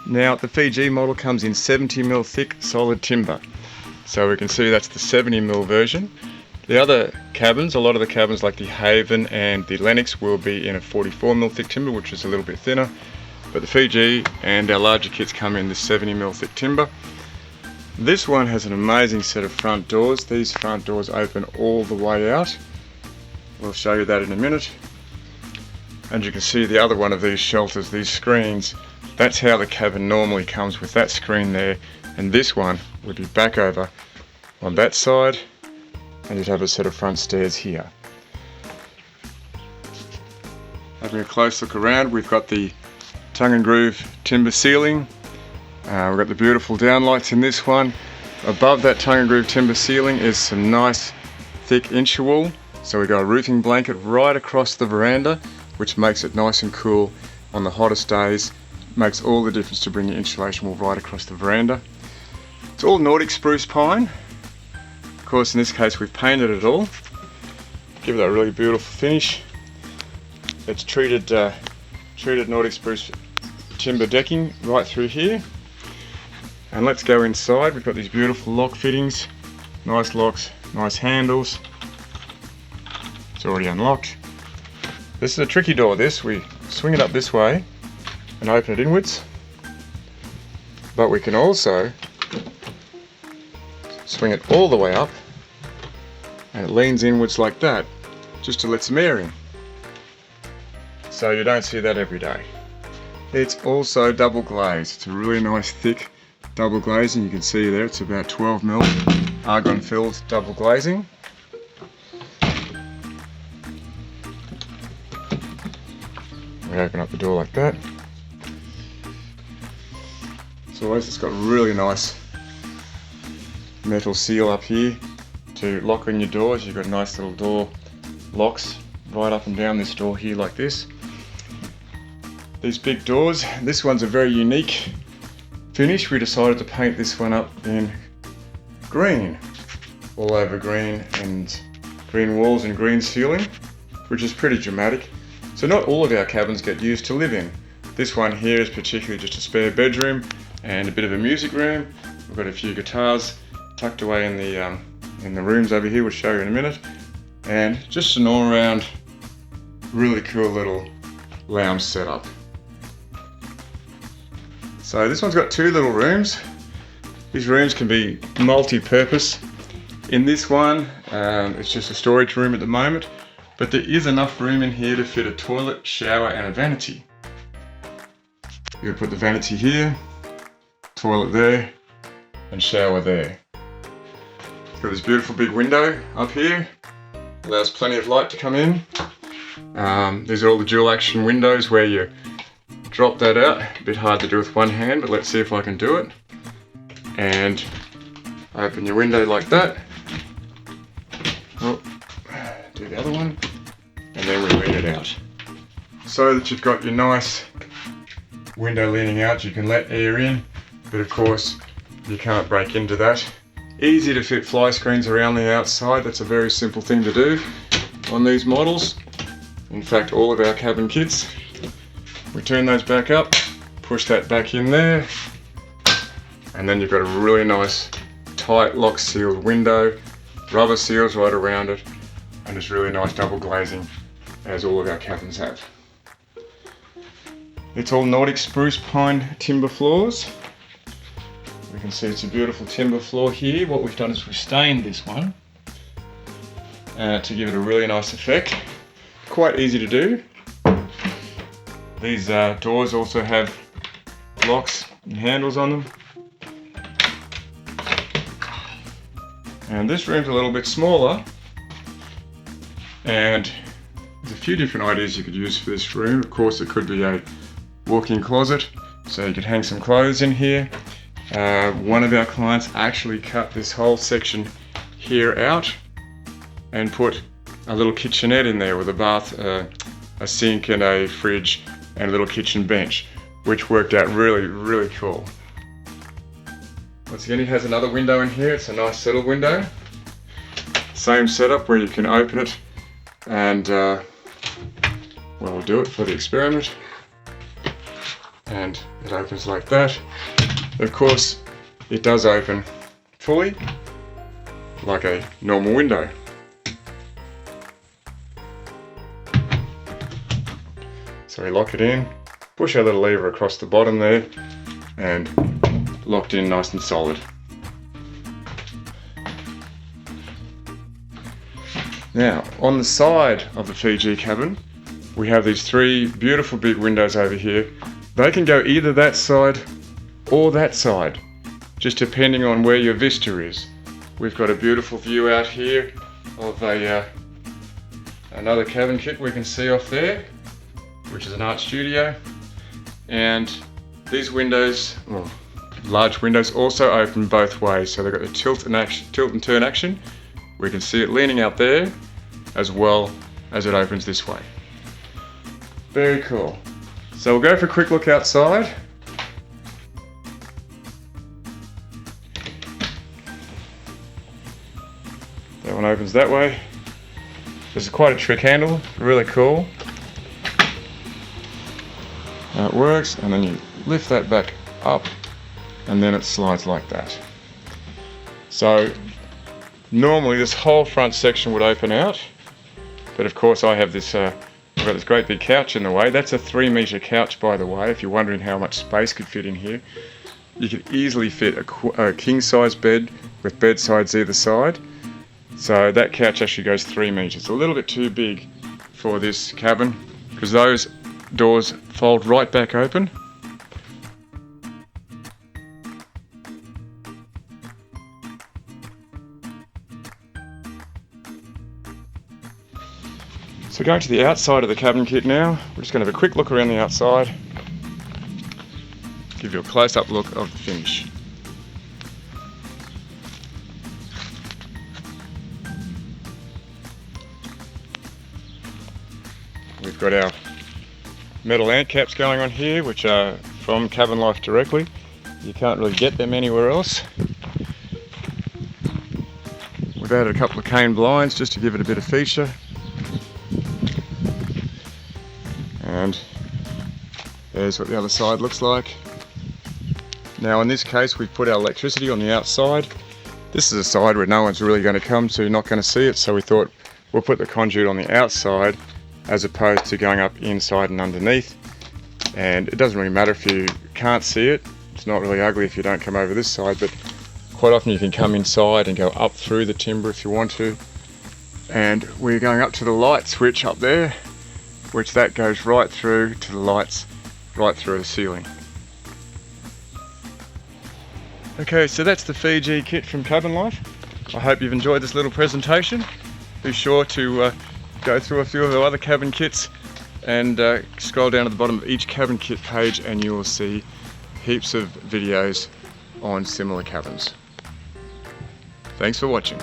Now the Fiji model comes in 70mm thick solid timber. So we can see that's the 70mm version. The other cabins, a lot of the cabins like the Haven and the Lennox will be in a 44mm thick timber, which is a little bit thinner. But the Fiji and our larger kits come in the 70mm thick timber. This one has an amazing set of front doors. These front doors open all the way out. We'll show you that in a minute. And you can see the other one of these shelters, these screens, that's how the cabin normally comes, with that screen there. And this one would be back over on that side, and you'd have a set of front stairs here. Having a close look around, we've got the tongue and groove timber ceiling. We've got the beautiful downlights in this one. Above that tongue and groove timber ceiling is some nice thick inch wool. So we've got a roofing blanket right across the veranda, which makes it nice and cool on the hottest days. Makes all the difference to bring your insulation wool right across the veranda. It's all Nordic spruce pine. Of course, in this case, we've painted it all. Give it a really beautiful finish. It's treated Nordic spruce timber decking right through here. And let's go inside. We've got these beautiful lock fittings, nice locks, nice handles. It's already unlocked. This is a tricky door, this. We swing it up this way and open it inwards. But we can also swing it all the way up and it leans inwards like that, just to let some air in. So you don't see that every day. It's also double glazed. It's a really nice thick double glazing. You can see there it's about 12mm argon filled double glazing. We open up the door like that. So it's got really nice metal seal up here to lock in your doors. You've got nice little door locks right up and down this door here like this. These big doors, this one's a very unique finish. We decided to paint this one up in green, all over green, and green walls and green ceiling, which is pretty dramatic. So not all of our cabins get used to live in. This one here is particularly just a spare bedroom and a bit of a music room. We've got a few guitars tucked away in the rooms over here, we'll show you in a minute. And just an all-around really cool little lounge setup. So this one's got two little rooms. These rooms can be multi-purpose. In this one, it's just a storage room at the moment, but there is enough room in here to fit a toilet, shower and a vanity. You can put the vanity here, toilet there, and shower there. It's got this beautiful big window up here, allows plenty of light to come in. These are all the dual action windows where you drop that out. A bit hard to do with one hand, but let's see if I can do it. And open your window like that. Oh, do the other one. And then we lean it out. So that you've got your nice window leaning out, you can let air in, but of course you can't break into that. Easy to fit fly screens around the outside. That's a very simple thing to do on these models. In fact, all of our cabin kits. We turn those back up, push that back in there, and then you've got a really nice tight lock sealed window, rubber seals right around it, and it's really nice double glazing, as all of our cabins have. It's all Nordic spruce pine timber floors. We can see it's a beautiful timber floor here. What we've done is we've stained this one to give it a really nice effect. Quite easy to do. These doors also have locks and handles on them. And this room's a little bit smaller, and there's a few different ideas you could use for this room. Of course, it could be a walk-in closet, so you could hang some clothes in here. One of our clients actually cut this whole section here out and put a little kitchenette in there with a bath, a sink and a fridge and a little kitchen bench, which worked out really, really cool. Once again, it has another window in here. It's a nice settle window. Same setup where you can open it and, well, we'll do it for the experiment. and it opens like that. Of course, it does open fully like a normal window. So we lock it in, push our little lever across the bottom there, and locked in nice and solid. Now, on the side of the Fiji cabin, we have these three beautiful big windows over here. They can go either that side or that side, just depending on where your vista is. We've got a beautiful view out here of another cabin kit we can see off there, which is an art studio. And these windows, well, large windows, also open both ways. So they've got the tilt and turn action. We can see it leaning out there, as well as it opens this way. Very cool. So we'll go for a quick look outside. That one opens that way. This is quite a trick handle, really cool. Now it works, and then you lift that back up, and then it slides like that. So normally this whole front section would open out, but of course I have this, I've got this great big couch in the way. That's a 3-metre couch, by the way, if you're wondering how much space could fit in here. You could easily fit a king-size bed with bedsides either side. So that couch actually goes 3 metres. A little bit too big for this cabin, because those doors fold right back open. So going to the outside of the cabin kit now, we're just going to have a quick look around the outside, give you a close-up look of the finish. We've got our metal ant caps going on here, which are from Cabin Life directly. You can't really get them anywhere else. We've added a couple of cane blinds just to give it a bit of feature. And there's what the other side looks like. Now in this case we've put our electricity on the outside. This is a side where no one's really going to come, so you're not going to see it, so we thought we'll put the conduit on the outside as opposed to going up inside and underneath. And it doesn't really matter if you can't see it. It's not really ugly if you don't come over this side, but quite often you can come inside and go up through the timber if you want to. And we're going up to the light switch up there, which that goes right through to the lights, right through the ceiling. Okay, so that's the Fiji kit from Cabin Life. I hope you've enjoyed this little presentation. Be sure to go through a few of our other cabin kits and scroll down to the bottom of each cabin kit page and you will see heaps of videos on similar cabins. Thanks for watching.